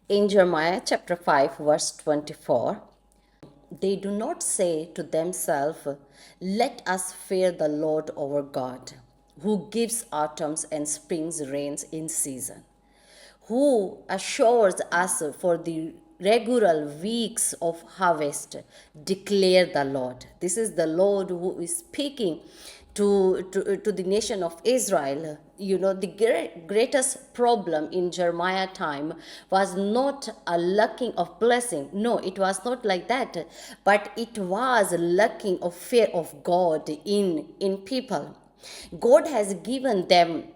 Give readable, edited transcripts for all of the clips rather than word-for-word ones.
In Jeremiah chapter 5, verse 24, they do not say to themselves, "Let us fear the Lord our God, who gives autumns and springs rains in season, who assures us for the regular weeks of harvest, declare the Lord." This is the Lord who is speaking to the nation of Israel. You know, the greatest problem in Jeremiah time was not a lacking of blessing. No, it was not like that. But it was lacking of fear of God in people. God has given them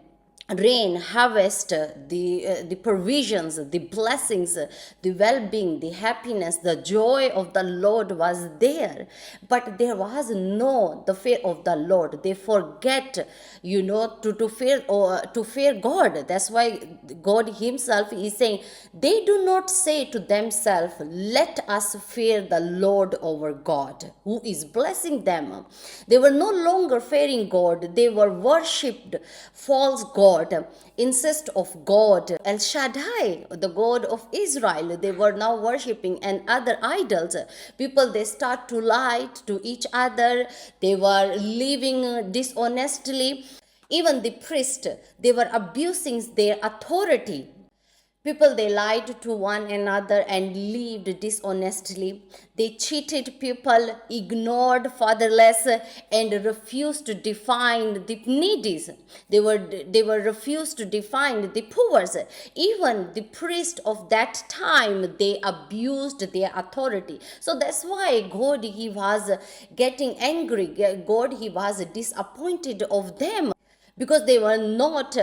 rain, harvest, the provisions, the blessings, the well-being, the happiness, the joy of the Lord was there, but there was no the fear of the Lord. They forget, to fear, or to fear God. That's why God himself is saying, they do not say to themselves, "Let us fear the Lord our God, who is blessing them." They were no longer fearing God. They were worshipped false god instead of God El Shaddai, the God of Israel. They were now worshipping and other idols. People, they start to lie to each other. They were living dishonestly. Even the priest, they were abusing their authority. People, they lied to one another and lived dishonestly. They cheated people, ignored fatherless, and refused to define the needy. They were refused to define the poor. Even the priest of that time, they abused their authority. So that's why God, he was getting angry. God, he was disappointed of them, because they were not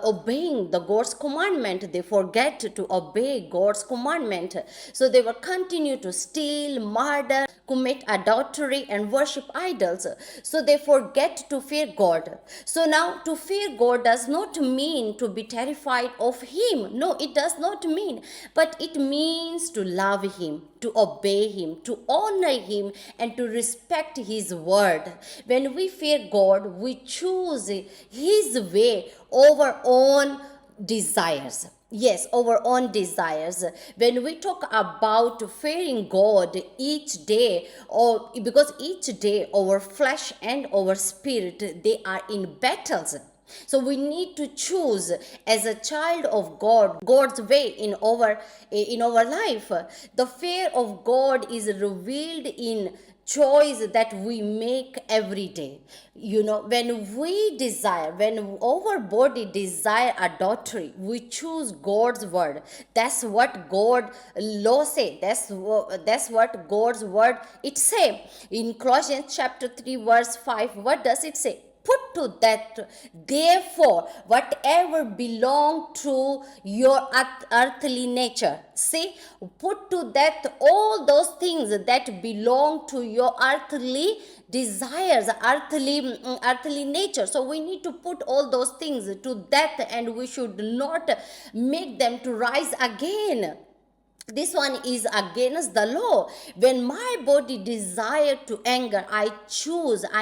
obeying the God's commandment. They forget to obey God's commandment. So they will continue to steal, murder, commit adultery, and worship idols. So they forget to fear God. So now, to fear God does not mean to be terrified of him. No, it does not mean. But it means to love him, to obey him, to honor him, and to respect his word. When we fear God, we choose his way over own desires. Yes, our own desires. When we talk about fearing God each day, or because each day our flesh and our spirit, they are in battles. So we need to choose as a child of God, God's way in our life. The fear of God is revealed in choice that we make every day. When our body desire adultery, we choose God's word. That's what God law say. That's what God's word it say. In Colossians chapter 3 verse 5, what does it say? Put to death, therefore, whatever belong to your earthly nature. See, put to death all those things that belong to your earthly desires, earthly nature. So we need to put all those things to death, and we should not make them to rise again. This one is against the law. When my body desire to anger, I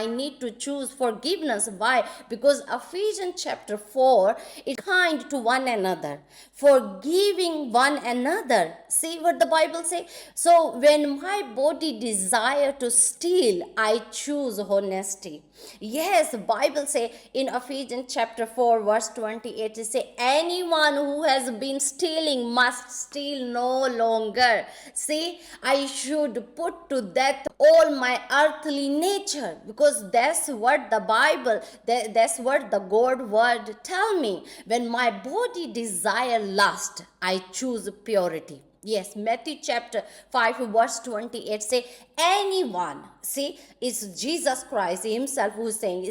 need to choose forgiveness. Why? Because Ephesians chapter 4 is kind to one another, forgiving one another. See what the Bible say? So when my body desire to steal, I choose honesty. Yes, Bible say in Ephesians chapter 4 verse 28, it say, anyone who has been stealing must steal no longer. See, I should put to death all my earthly nature, because that's what the Bible, that's what the God word tell me. When my body desire lust, I choose purity. Yes, Matthew chapter 5 verse 28 say, anyone, see, it's Jesus Christ himself who's saying,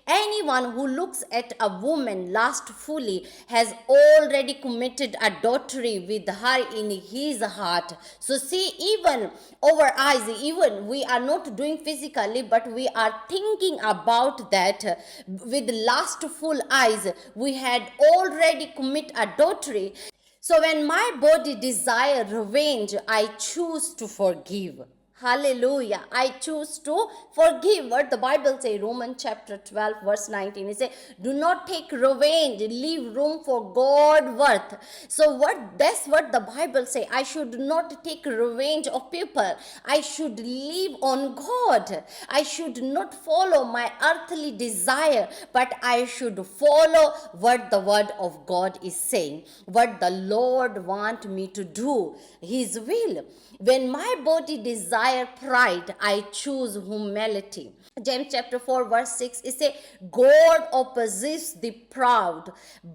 anyone who looks at a woman lustfully has already committed adultery with her in his heart. So see, even our eyes, even we are not doing physically, but we are thinking about that with lustful eyes. We had already commit adultery. So when my body desire revenge, I choose to forgive. Hallelujah. I choose to forgive. What the Bible say, Romans chapter 12, verse 19. It say, do not take revenge, leave room for God worth. So that's what the Bible say. I should not take revenge of people. I should live on God. I should not follow my earthly desire, but I should follow what the word of God is saying, what the Lord want me to do, his will. When my body desire pride, I choose humility. James chapter 4 verse 6, it says, God opposes the proud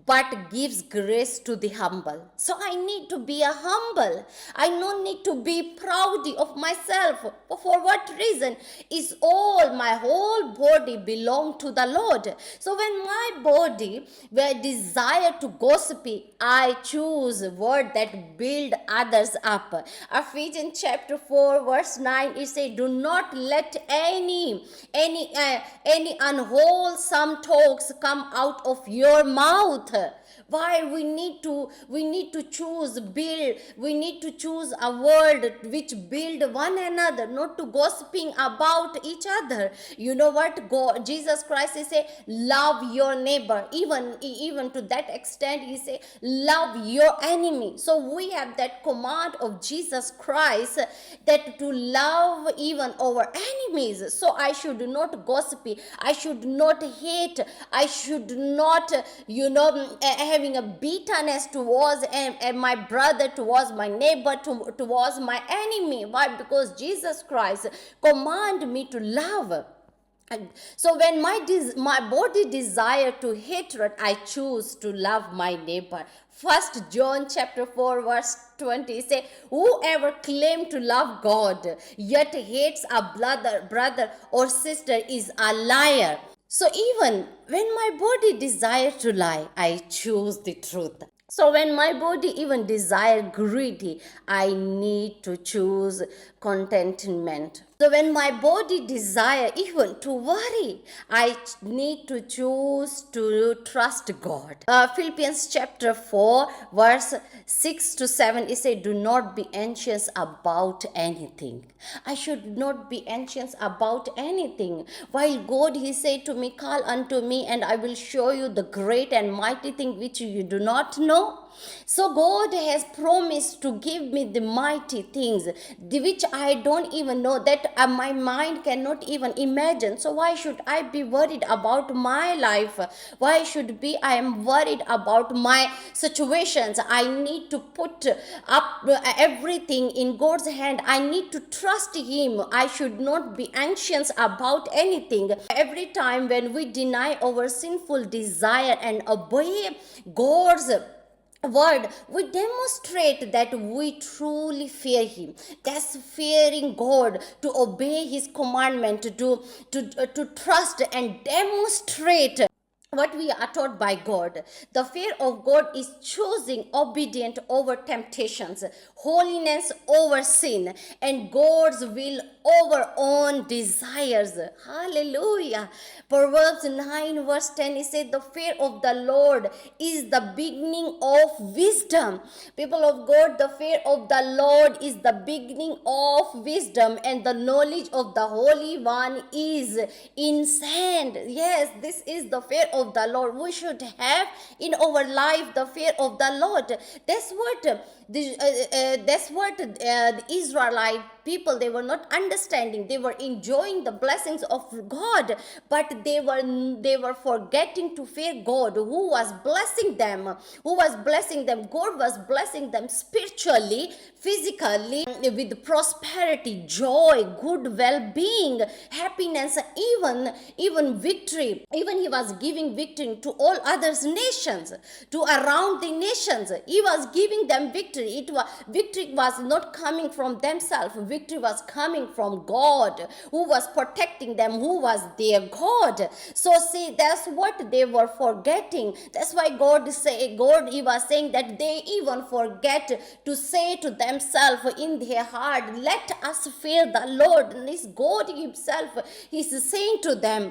but gives grace to the humble. So I need to be a humble. I don't need to be proud of myself. For what reason? Is all my whole body belong to the Lord. So when my body were desire to gossip, I choose word that build others up. Ephesians chapter 4 verse 9, it says, do not let any unwholesome talks come out of your mouth. Why we need to choose build, we need to choose a word which build one another, not to gossiping about each other. You know what, God, Jesus Christ, he say, love your neighbor. Even to that extent, he say, love your enemy. So we have that command of Jesus Christ, that to love even our enemies. So I should not gossip, I should not hate, I should not having a bitterness towards my brother, towards my neighbor, towards my enemy. Why? Because Jesus Christ command me to love. And so when my body desire to hatred, I choose to love my neighbor. First John chapter 4 verse 20 say, whoever claim to love God yet hates a brother or sister is a liar. So even when my body desire to lie, I choose the truth. So when my body even desire greedy, I need to choose contentment. So when my body desire even to worry, I need to choose to trust God. Philippians chapter 4 verse 6 to 7, it says, do not be anxious about anything. I should not be anxious about anything. While God, he said to me, call unto me and I will show you the great and mighty thing which you do not know. So God has promised to give me the mighty things which I don't even know, that my mind cannot even imagine. So why should I be worried about my life? Why should be I am worried about my situations? I need to put up everything in God's hand. I need to trust him. I should not be anxious about anything. Every time when we deny our sinful desire and obey God's word, we demonstrate that we truly fear him. That's fearing God, to obey his commandment, to trust and demonstrate what we are taught by God. The fear of God is choosing obedience over temptations, holiness over sin, and God's will over own desires. Hallelujah. Proverbs 9 verse 10, it says, the fear of the Lord is the beginning of wisdom. People of God, the fear of the Lord is the beginning of wisdom, and the knowledge of the Holy One is insane. Yes, this is the fear of the Lord. We should have in our life the fear of the Lord. That's what the Israelite people, they were not understanding. They were enjoying the blessings of God, but they were forgetting to fear God, who was blessing them. God was blessing them spiritually, physically, with prosperity, joy, good well-being, happiness, even victory. Even he was giving victory to all others nations, to around the nations. He was giving them victory. Victory was not coming from themselves. Victory was coming from God, who was protecting them, who was their God. So see, that's what they were forgetting. That's why God he was saying that they even forget to say to themselves in their heart, let us fear the Lord. And this God himself is saying to them,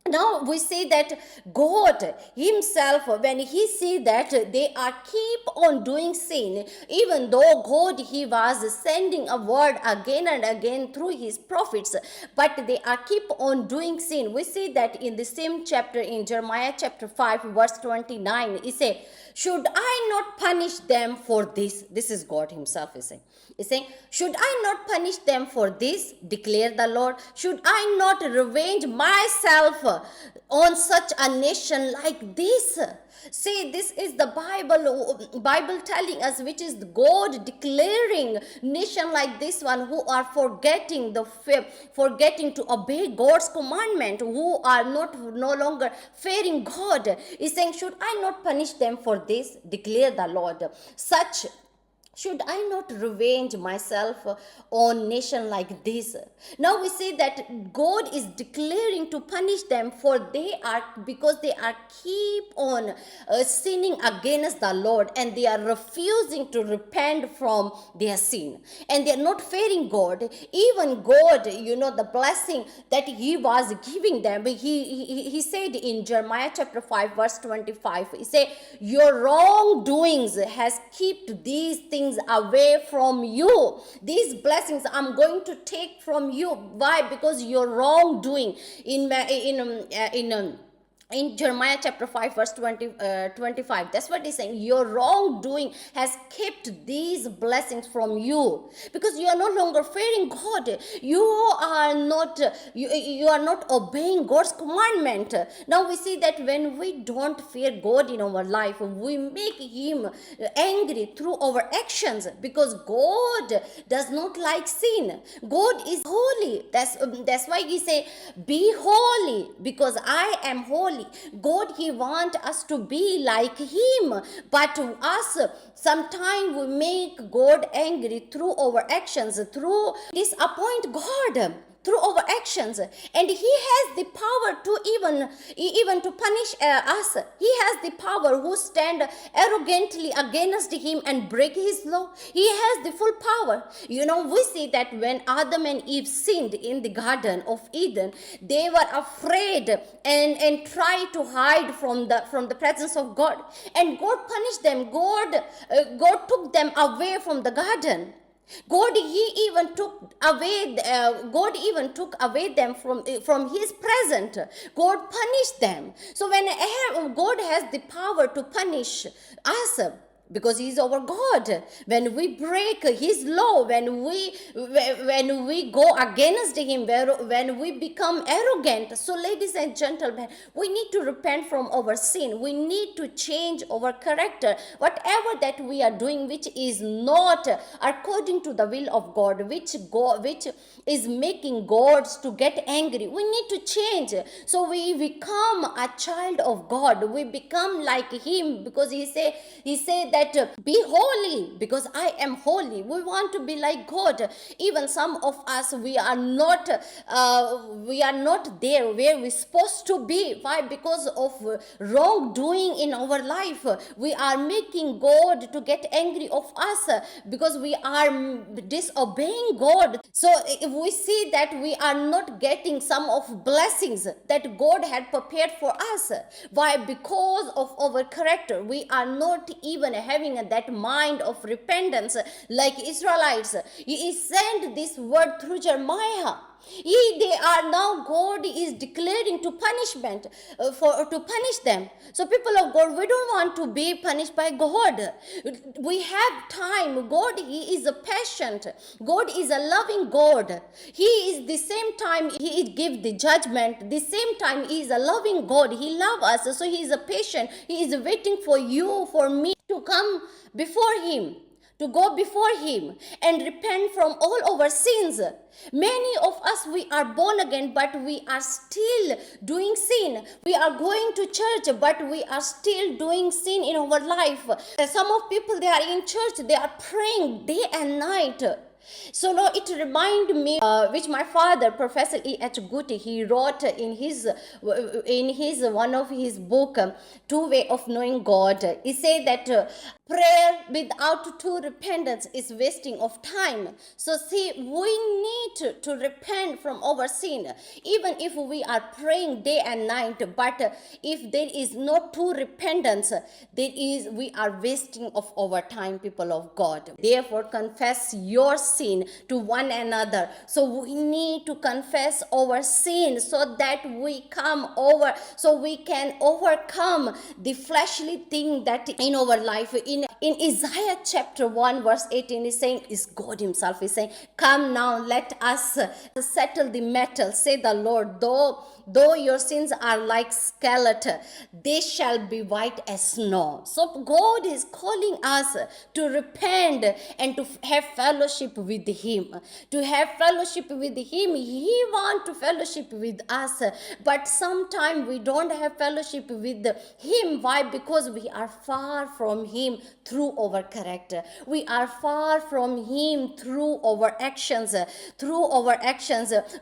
Now we see that God himself, when he see that they are keep on doing sin, even though God he was sending a word again and again through his prophets, but they are keep on doing sin. We see that in the same chapter, in Jeremiah chapter 5 verse 29, he say, should I not punish them for this? This is God himself is saying. He's saying, should I not punish them for this? Declare the Lord. Should I not revenge myself on such a nation like this? See, this is the Bible telling us, which is God declaring nation like this one who are forgetting to obey God's commandment, who are no longer fearing God. Is saying, should I not punish them for this? Declare the Lord. Such should I not revenge myself on nation like this? Now we see that God is declaring to punish them because they are keep on sinning against the Lord, and they are refusing to repent from their sin, and they are not fearing God. Even God, the blessing that he was giving them, he said in Jeremiah chapter 5 verse 25, he said, your wrongdoings has kept these things away from you. These blessings I'm going to take from you. Why? Because your wrongdoing in Jeremiah chapter 5 verse 25, that's what he's saying. Your wrongdoing has kept these blessings from you, because you are no longer fearing God. You are not obeying God's commandment. Now we see that when we don't fear God in our life, we make him angry through our actions, because God does not like sin. God is holy. That's why he say, be holy because I am holy. God, he wants us to be like him, but to us sometimes we make God angry through our actions, through disappoint God through our actions, and he has the power to even to punish us. He has the power who stand arrogantly against him and break his law. He has the full power. We see that when Adam and Eve sinned in the Garden of Eden, they were afraid and tried to hide from the presence of God, and God punished them. God took them away from the garden. God even took away them from his presence. God punished them. So when God has the power to punish us, because he is our God, when we break his law, when we go against him, when we become arrogant. So ladies and gentlemen, we need to repent from our sin. We need to change our character. Whatever that we are doing which is not according to the will of God, which is making God to get angry, we need to change. So we become a child of God. We become like him, because he said that be holy because I am holy. We want to be like God. Even some of us, we are not there where we're supposed to be. Why? Because of wrongdoing in our life. We are making God to get angry of us, because we are disobeying God. So if we see that we are not getting some of blessings that God had prepared for us. Why? Because of our character. We are not even having that mind of repentance like Israelites. He sent this word through Jeremiah. They are now, God is declaring to punishment to punish them. So people of God, we don't want to be punished by God. We have time. God, he is a patient. God is a loving God. He is the same time he give the judgment. The same time he is a loving God. He loves us. So he is a patient. He is waiting for you, for me to come before him, to go before him and repent from all our sins. Many of us, we are born again, but we are still doing sin. We are going to church, but we are still doing sin in our life. Some of people, they are in church, they are praying day and night. So now it reminded me, which my father, Professor E.H. Guti, he wrote in his one of his book, Two Way of Knowing God. He said that Prayer without true repentance is wasting of time. So see, we need to repent from our sin. Even if we are praying day and night, but if there is no true repentance, we are wasting of our time, people of God. Therefore, confess your sin to one another. So we need to confess our sin so that we can overcome the fleshly thing that in our life. In Isaiah chapter 1 verse 18 is saying, is God himself is saying, come now, let us settle the matter, say the Lord. Though your sins are like scarlet, they shall be white as snow. So God is calling us to repent and to have fellowship with him. To have fellowship with him, he wants to fellowship with us, but sometimes we don't have fellowship with him. Why? Because we are far from him through our character. We are far from him through our actions.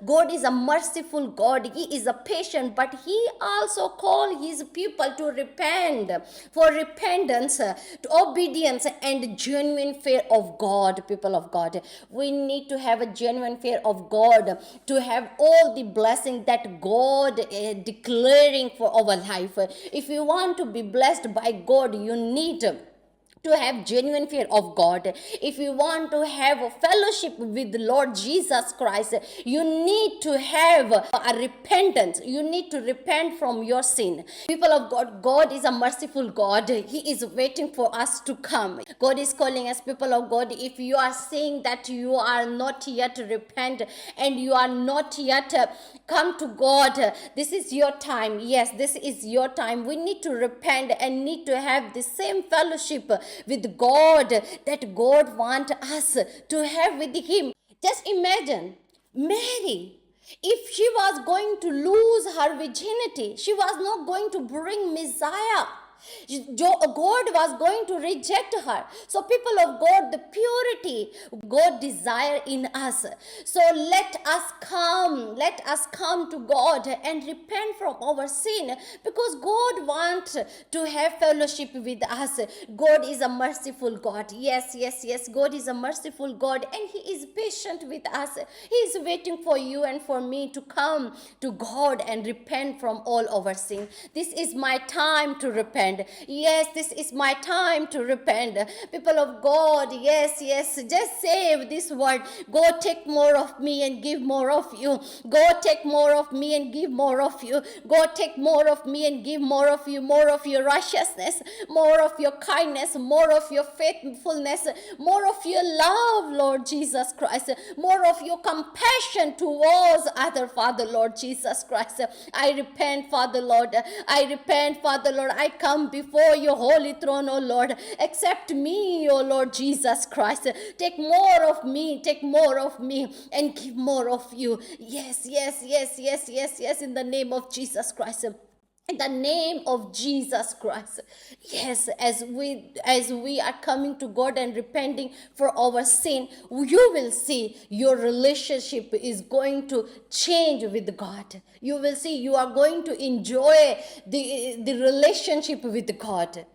God is a merciful God. He is a patient, but he also called his people to repent, for repentance, to obedience, and genuine fear of God. People of God, we need to have a genuine fear of God to have all the blessing that God is declaring for our life. If you want to be blessed by God, you need to have genuine fear of God. If you want to have a fellowship with the Lord Jesus Christ, you need to have a repentance. You need to repent from your sin. People of God, God is a merciful God. He is waiting for us to come. God is calling us, people of God. If you are saying that you are not yet repent and you are not yet come to God, this is your time. Yes, this is your time. We need to repent and need to have the same fellowship with God that God wants us to have with him. Just imagine Mary. If she was going to lose her virginity, she was not going to bring Messiah. God was going to reject her. So people of God, the purity God desire in us. So let us come to God and repent from our sin, because God wants to have fellowship with us. God is a merciful God. Yes, God is a merciful God, and he is patient with us. He is waiting for you and for me to come to God and repent from all our sin. This is my time to repent. Yes, this is my time to repent. People of God, yes, just say this word: God, take more of me and give more of you. God, take more of me and give more of you. God, take more of me and give more of you. More of your righteousness, more of your kindness, more of your faithfulness, more of your love, Lord Jesus Christ, more of your compassion towards other, Father, Lord Jesus Christ. I repent, Father Lord. I repent, Father Lord. I come before your holy throne, O Lord. Accept me, O Lord Jesus Christ. Take more of me and give more of you. Yes, in the name of Jesus Christ. In the name of Jesus Christ. Yes, as we are coming to God and repenting for our sin, you will see your relationship is going to change with God. You will see you are going to enjoy the relationship with God.